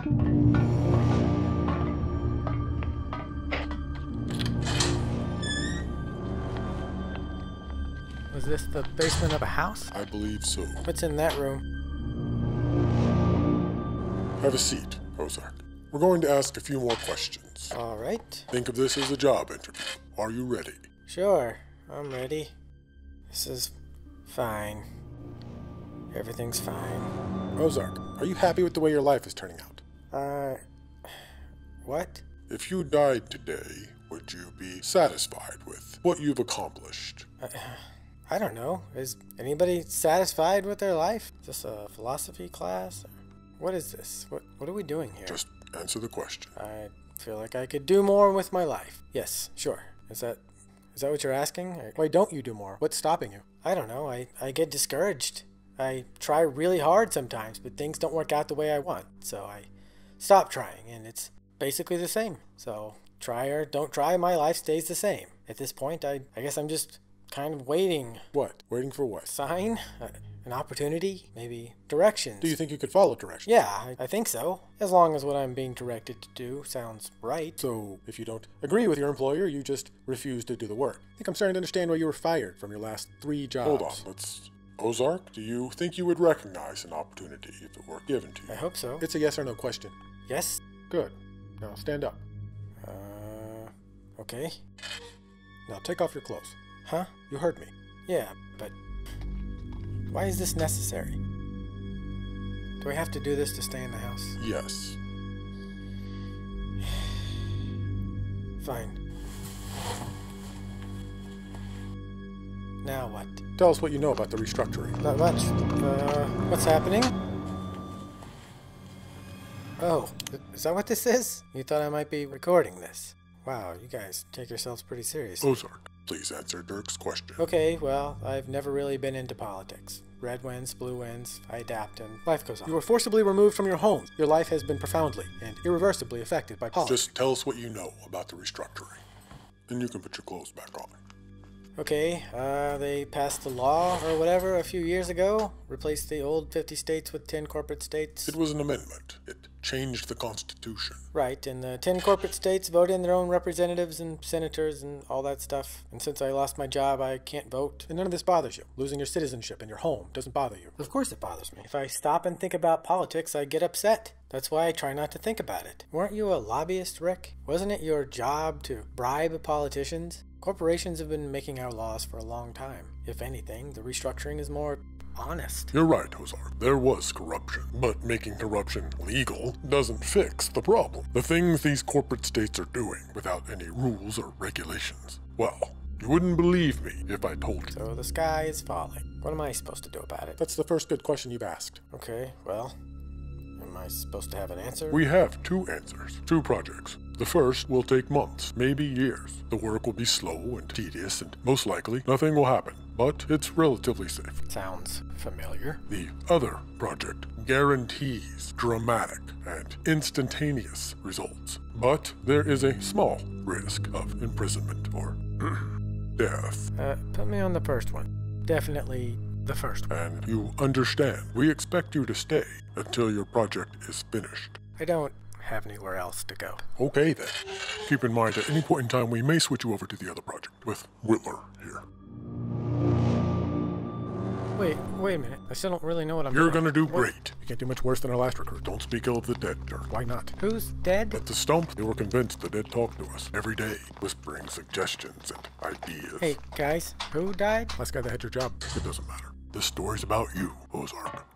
Was this the basement of a house? I believe so. What's in that room? Have a seat, Ozark. We're going to ask a few more questions. All right. Think of this as a job interview. Are you ready? Sure, I'm ready. This is fine. Everything's fine. Ozark, are you happy with the way your life is turning out? What? If you died today, would you be satisfied with what you've accomplished? I don't know. Is anybody satisfied with their life? Is this a philosophy class? What is this? What are we doing here? Just answer the question. I feel like I could do more with my life. Yes, sure. Is that what you're asking? Why don't you do more? What's stopping you? I don't know. I get discouraged. I try really hard sometimes, but things don't work out the way I want. So I stop trying, and it's basically the same. So try or don't try, my life stays the same. At this point, I guess I'm just kind of waiting. What? Waiting for what? Sign? An opportunity? Maybe directions? Do you think you could follow directions? Yeah, I think so. As long as what I'm being directed to do sounds right. So, if you don't agree with your employer, you just refuse to do the work. I think I'm starting to understand why you were fired from your last 3 jobs. Hold on, Ozark, do you think you would recognize an opportunity if it were given to you? I hope so. It's a yes or no question. Yes? Good. Now stand up. Okay. Now take off your clothes. Huh? You heard me. Yeah, but why is this necessary? Do I have to do this to stay in the house? Yes. Fine. Now what? Tell us what you know about the restructuring. Not much. What's happening? Oh, is that what this is? You thought I might be recording this. Wow, you guys take yourselves pretty seriously. Ozark, please answer Dirk's question. Okay, well, I've never really been into politics. Red wins, blue wins, I adapt, and life goes on. You were forcibly removed from your home. Your life has been profoundly and irreversibly affected by politics. Just tell us what you know about the restructuring. Then you can put your clothes back on. Okay, they passed the law or whatever a few years ago, replaced the old 50 states with 10 corporate states. It was an amendment. It changed the Constitution. Right, and the 10 corporate states vote in their own representatives and senators and all that stuff. And since I lost my job, I can't vote. And none of this bothers you. Losing your citizenship and your home doesn't bother you. Of course it bothers me. If I stop and think about politics, I get upset. That's why I try not to think about it. Weren't you a lobbyist, Rick? Wasn't it your job to bribe politicians? Corporations have been making our laws for a long time. If anything, the restructuring is more honest. You're right, Ozark. There was corruption. But making corruption legal doesn't fix the problem. The things these corporate states are doing without any rules or regulations. Well, you wouldn't believe me if I told you. So the sky is falling. What am I supposed to do about it? That's the first good question you've asked. Okay, well, am I supposed to have an answer? We have 2 answers, 2 projects. The first will take months, maybe years. The work will be slow and tedious, and most likely nothing will happen, but it's relatively safe. Sounds familiar. The other project guarantees dramatic and instantaneous results, but there is a small risk of imprisonment or death. Put me on the first one. Definitely the first one. And you understand, we expect you to stay until your project is finished. I don't have anywhere else to go. Okay then. Keep in mind, at any point in time, we may switch you over to the other project with Whitler here. Wait a minute. I still don't really know what I'm You're doing. gonna do great. You can't do much worse than our last recruit. Don't speak ill of the dead, Dirk. Why not? Who's dead? At the stump, they were convinced the dead talked to us every day, whispering suggestions and ideas. Hey, guys, who died? Last guy that had your job. It doesn't matter. This story's about you, Ozark.